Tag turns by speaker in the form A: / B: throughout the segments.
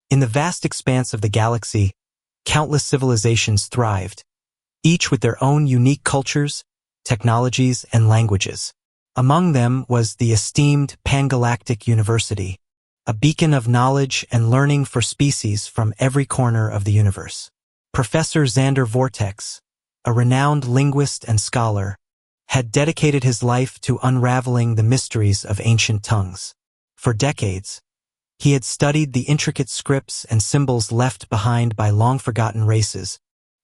A: In the vast expanse of the galaxy, countless civilizations thrived, each with their own unique cultures, technologies, and languages. Among them was the esteemed Pangalactic University, a beacon of knowledge and learning for species from every corner of the universe. Professor Xander Vortex, a renowned linguist and scholar, had dedicated his life to unraveling the mysteries of ancient tongues. For decades, he had studied the intricate scripts and symbols left behind by long-forgotten races,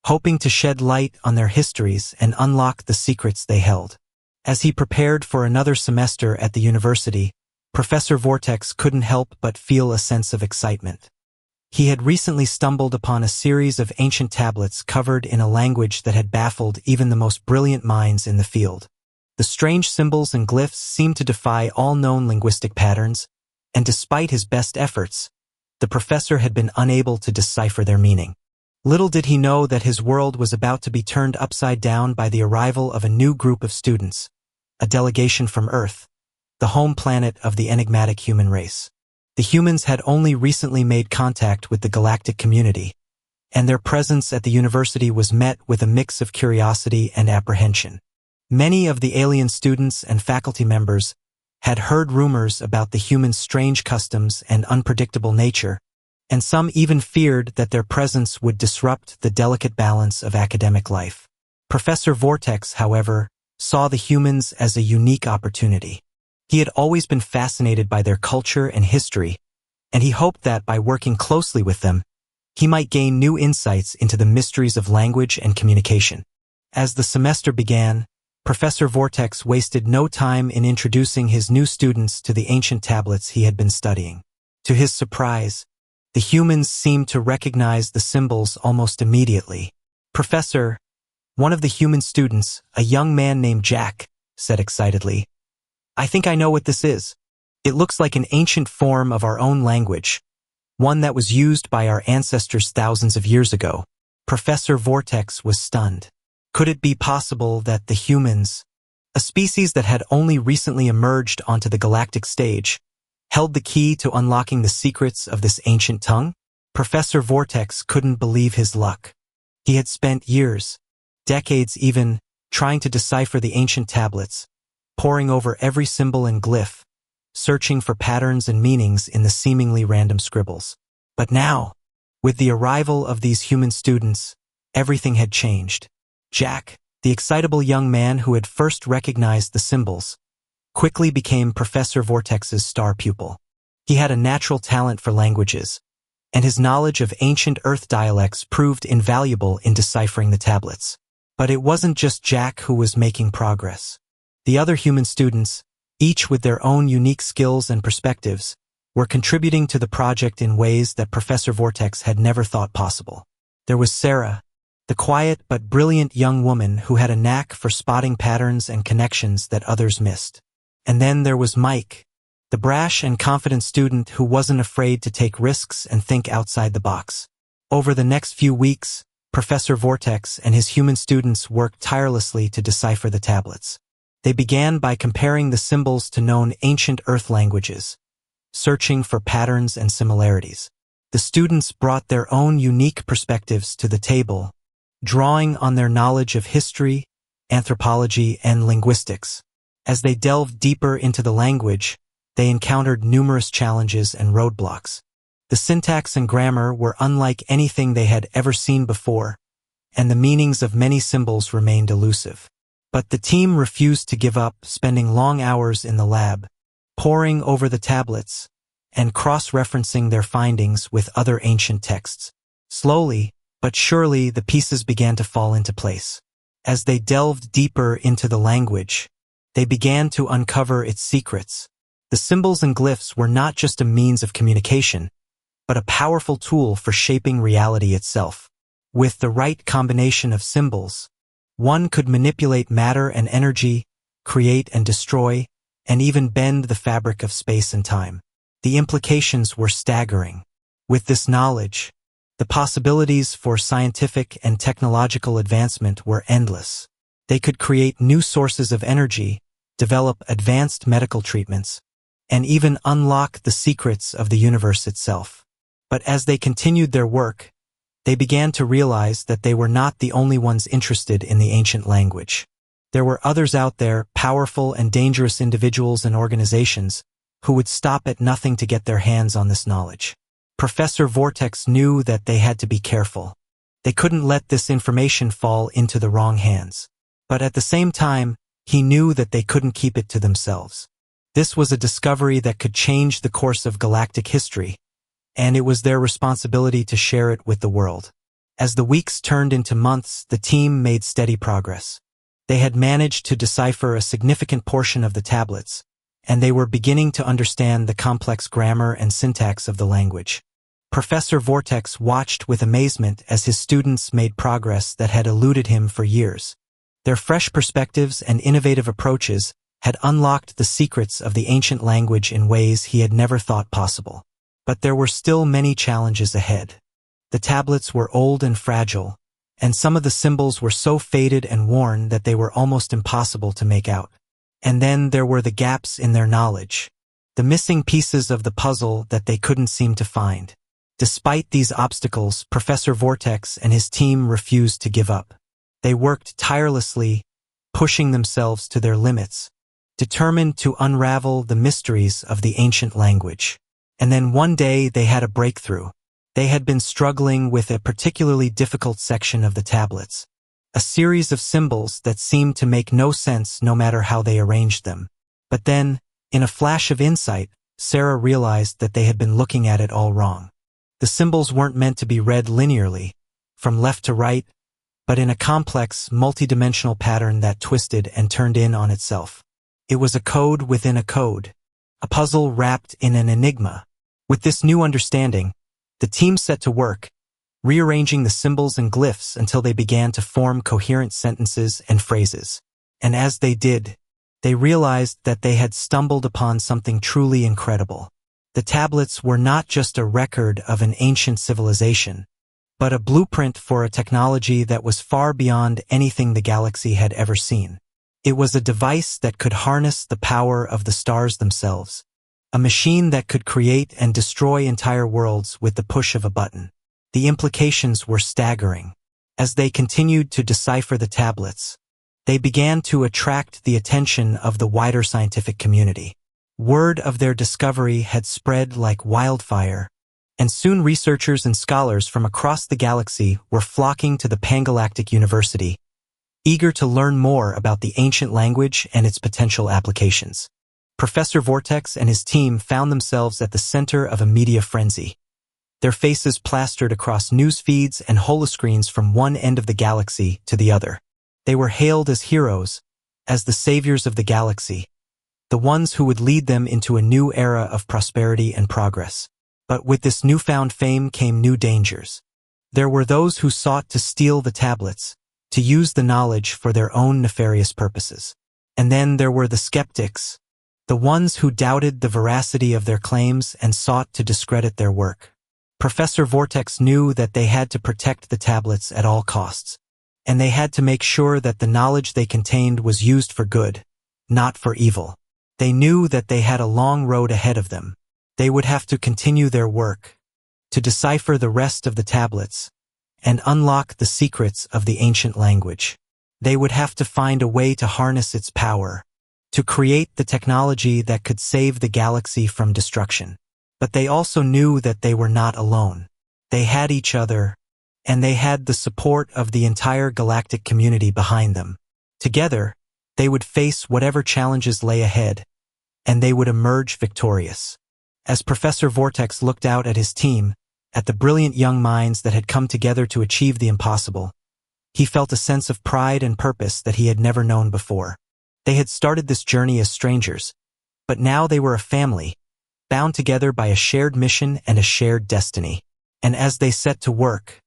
A: hoping to shed light on their histories and unlock the secrets they held. As he prepared for another semester at the university, Professor Vortex couldn't help but feel a sense of excitement. He had recently stumbled upon a series of ancient tablets covered in a language that had baffled even the most brilliant minds in the field. The strange symbols and glyphs seemed to defy all known linguistic patterns, and despite his best efforts, the professor had been unable to decipher their meaning. Little did he know that his world was about to be turned upside down by the arrival of a new group of students, a delegation from Earth, the home planet of the enigmatic human race. The humans had only recently made contact with the galactic community, and their presence at the university was met with a mix of curiosity and apprehension. Many of the alien students and faculty members had heard rumors about the humans' strange customs and unpredictable nature, and some even feared that their presence would disrupt the delicate balance of academic life. Professor Vortex, however, saw the humans as a unique opportunity. He had always been fascinated by their culture and history, and he hoped that by working closely with them, he might gain new insights into the mysteries of language and communication. As the semester began, Professor Vortex wasted no time in introducing his new students to the ancient tablets he had been studying. To his surprise, the humans seemed to recognize the symbols almost immediately. "Professor," one of the human students, a young man named Jack, said excitedly, "I think I know what this is. It looks like an ancient form of our own language, one that was used by our ancestors thousands of years ago." Professor Vortex was stunned. Could it be possible that the humans, a species that had only recently emerged onto the galactic stage, held the key to unlocking the secrets of this ancient tongue? Professor Vortex couldn't believe his luck. He had spent years, decades even, trying to decipher the ancient tablets, poring over every symbol and glyph, searching for patterns and meanings in the seemingly random scribbles. But now, with the arrival of these human students, everything had changed. Jack, the excitable young man who had first recognized the symbols, quickly became Professor Vortex's star pupil. He had a natural talent for languages, and his knowledge of ancient Earth dialects proved invaluable in deciphering the tablets. But it wasn't just Jack who was making progress. The other human students, each with their own unique skills and perspectives, were contributing to the project in ways that Professor Vortex had never thought possible. There was Sarah, the quiet but brilliant young woman who had a knack for spotting patterns and connections that others missed. And then there was Mike, the brash and confident student who wasn't afraid to take risks and think outside the box. Over the next few weeks, Professor Vortex and his human students worked tirelessly to decipher the tablets. They began by comparing the symbols to known ancient Earth languages, searching for patterns and similarities. The students brought their own unique perspectives to the table, drawing on their knowledge of history, anthropology, and linguistics. As they delved deeper into the language, they encountered numerous challenges and roadblocks. The syntax and grammar were unlike anything they had ever seen before, and the meanings of many symbols remained elusive. But the team refused to give up, spending long hours in the lab, poring over the tablets, and cross-referencing their findings with other ancient texts. Slowly, but surely, the pieces began to fall into place. As they delved deeper into the language, they began to uncover its secrets. The symbols and glyphs were not just a means of communication, but a powerful tool for shaping reality itself. With the right combination of symbols, one could manipulate matter and energy, create and destroy, and even bend the fabric of space and time. The implications were staggering. With this knowledge, the possibilities for scientific and technological advancement were endless. They could create new sources of energy, develop advanced medical treatments, and even unlock the secrets of the universe itself. But as they continued their work, they began to realize that they were not the only ones interested in the ancient language. There were others out there, powerful and dangerous individuals and organizations, who would stop at nothing to get their hands on this knowledge. Professor Vortex knew that they had to be careful. They couldn't let this information fall into the wrong hands. But at the same time, he knew that they couldn't keep it to themselves. This was a discovery that could change the course of galactic history, and it was their responsibility to share it with the world. As the weeks turned into months, the team made steady progress. They had managed to decipher a significant portion of the tablets, and they were beginning to understand the complex grammar and syntax of the language. Professor Vortex watched with amazement as his students made progress that had eluded him for years. Their fresh perspectives and innovative approaches had unlocked the secrets of the ancient language in ways he had never thought possible. But there were still many challenges ahead. The tablets were old and fragile, and some of the symbols were so faded and worn that they were almost impossible to make out. And then there were the gaps in their knowledge, the missing pieces of the puzzle that they couldn't seem to find. Despite these obstacles, Professor Vortex and his team refused to give up. They worked tirelessly, pushing themselves to their limits, determined to unravel the mysteries of the ancient language. And then one day they had a breakthrough. They had been struggling with a particularly difficult section of the tablets, a series of symbols that seemed to make no sense no matter how they arranged them. But then, in a flash of insight, Sarah realized that they had been looking at it all wrong. The symbols weren't meant to be read linearly, from left to right, but in a complex, multidimensional pattern that twisted and turned in on itself. It was a code within a code, a puzzle wrapped in an enigma. With this new understanding, the team set to work, rearranging the symbols and glyphs until they began to form coherent sentences and phrases. And as they did, they realized that they had stumbled upon something truly incredible. The tablets were not just a record of an ancient civilization, but a blueprint for a technology that was far beyond anything the galaxy had ever seen. It was a device that could harness the power of the stars themselves, a machine that could create and destroy entire worlds with the push of a button. The implications were staggering. As they continued to decipher the tablets, they began to attract the attention of the wider scientific community. Word of their discovery had spread like wildfire, and soon researchers and scholars from across the galaxy were flocking to the Pangalactic University, eager to learn more about the ancient language and its potential applications. Professor Vortex and his team found themselves at the center of a media frenzy, their faces plastered across news feeds and holoscreens from one end of the galaxy to the other. They were hailed as heroes, as the saviors of the galaxy, the ones who would lead them into a new era of prosperity and progress. But with this newfound fame came new dangers. There were those who sought to steal the tablets, to use the knowledge for their own nefarious purposes. And then there were the skeptics, the ones who doubted the veracity of their claims and sought to discredit their work. Professor Vortex knew that they had to protect the tablets at all costs, and they had to make sure that the knowledge they contained was used for good, not for evil. They knew that they had a long road ahead of them. They would have to continue their work, to decipher the rest of the tablets, and unlock the secrets of the ancient language. They would have to find a way to harness its power, to create the technology that could save the galaxy from destruction. But they also knew that they were not alone. They had each other, and they had the support of the entire galactic community behind them. Together, they would face whatever challenges lay ahead, and they would emerge victorious. As Professor Vortex looked out at his team, at the brilliant young minds that had come together to achieve the impossible, he felt a sense of pride and purpose that he had never known before. They had started this journey as strangers, but now they were a family, bound together by a shared mission and a shared destiny. And as they set to work,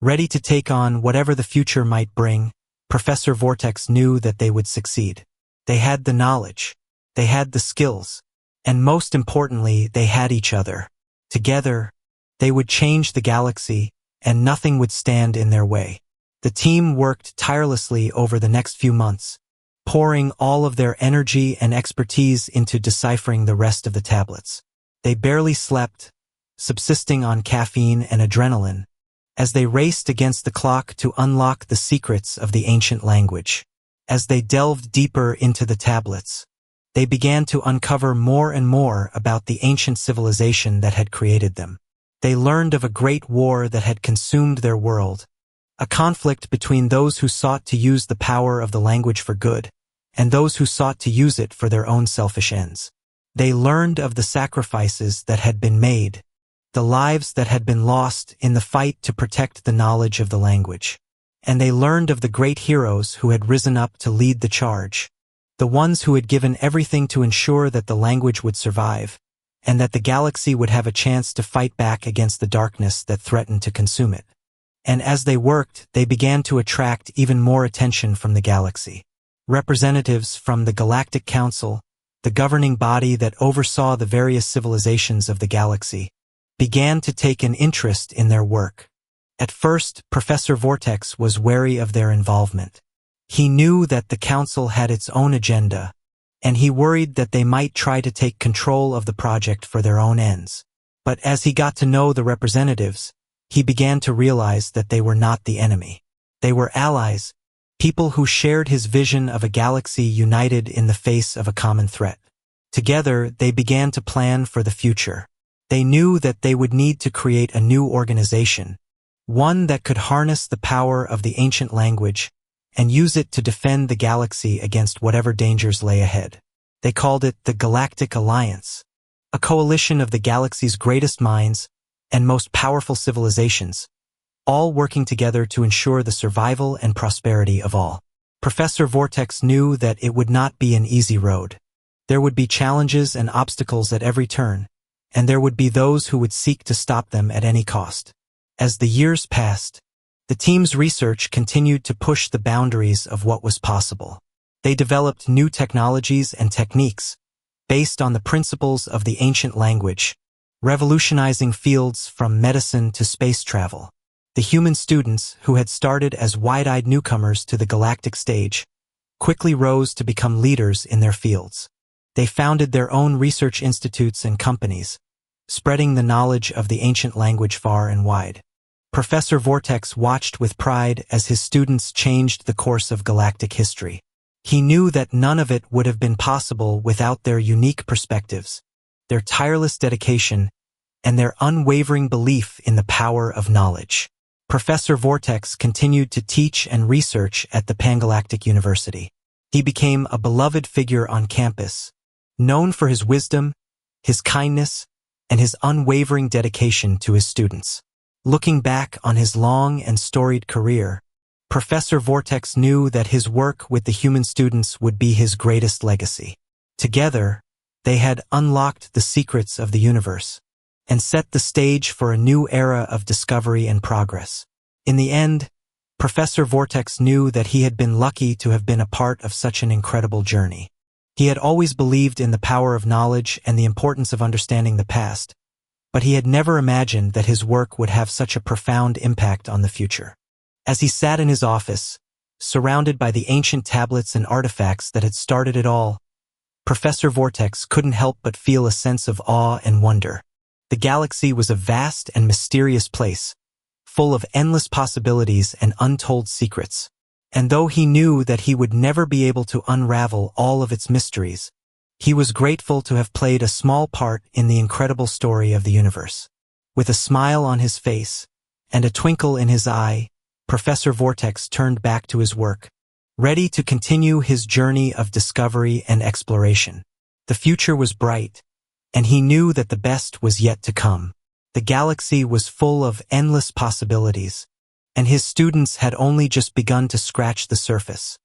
A: ready to take on whatever the future might bring, Professor Vortex knew that they would succeed. They had the knowledge, they had the skills, and most importantly, they had each other. Together, they would change the galaxy, and nothing would stand in their way. The team worked tirelessly over the next few months, pouring all of their energy and expertise into deciphering the rest of the tablets. They barely slept, subsisting on caffeine and adrenaline, as they raced against the clock to unlock the secrets of the ancient language. As they delved deeper into the tablets, they began to uncover more and more about the ancient civilization that had created them. They learned of a great war that had consumed their world, a conflict between those who sought to use the power of the language for good and those who sought to use it for their own selfish ends. They learned of the sacrifices that had been made, the lives that had been lost in the fight to protect the knowledge of the language. And they learned of the great heroes who had risen up to lead the charge, the ones who had given everything to ensure that the language would survive, and that the galaxy would have a chance to fight back against the darkness that threatened to consume it. And as they worked, they began to attract even more attention from the galaxy. Representatives from the Galactic Council, the governing body that oversaw the various civilizations of the galaxy, began to take an interest in their work. At first, Professor Vortex was wary of their involvement. He knew that the council had its own agenda, and he worried that they might try to take control of the project for their own ends. But as he got to know the representatives, he began to realize that they were not the enemy. They were allies, people who shared his vision of a galaxy united in the face of a common threat. Together, they began to plan for the future. They knew that they would need to create a new organization, one that could harness the power of the ancient language and use it to defend the galaxy against whatever dangers lay ahead. They called it the Galactic Alliance, a coalition of the galaxy's greatest minds and most powerful civilizations, all working together to ensure the survival and prosperity of all. Professor Vortex knew that it would not be an easy road. There would be challenges and obstacles at every turn, and there would be those who would seek to stop them at any cost. As the years passed, the team's research continued to push the boundaries of what was possible. They developed new technologies and techniques based on the principles of the ancient language, revolutionizing fields from medicine to space travel. The human students, who had started as wide-eyed newcomers to the galactic stage, quickly rose to become leaders in their fields. They founded their own research institutes and companies, spreading the knowledge of the ancient language far and wide. Professor Vortex watched with pride as his students changed the course of galactic history. He knew that none of it would have been possible without their unique perspectives, their tireless dedication, and their unwavering belief in the power of knowledge. Professor Vortex continued to teach and research at the Pangalactic University. He became a beloved figure on campus, known for his wisdom, his kindness, and his unwavering dedication to his students. Looking back on his long and storied career, Professor Vortex knew that his work with the human students would be his greatest legacy. Together, they had unlocked the secrets of the universe and set the stage for a new era of discovery and progress. In the end, Professor Vortex knew that he had been lucky to have been a part of such an incredible journey. He had always believed in the power of knowledge and the importance of understanding the past, but he had never imagined that his work would have such a profound impact on the future. As he sat in his office, surrounded by the ancient tablets and artifacts that had started it all, Professor Vortex couldn't help but feel a sense of awe and wonder. The galaxy was a vast and mysterious place, full of endless possibilities and untold secrets. And though he knew that he would never be able to unravel all of its mysteries, he was grateful to have played a small part in the incredible story of the universe. With a smile on his face and a twinkle in his eye, Professor Vortex turned back to his work, ready to continue his journey of discovery and exploration. The future was bright, and he knew that the best was yet to come. The galaxy was full of endless possibilities, and his students had only just begun to scratch the surface.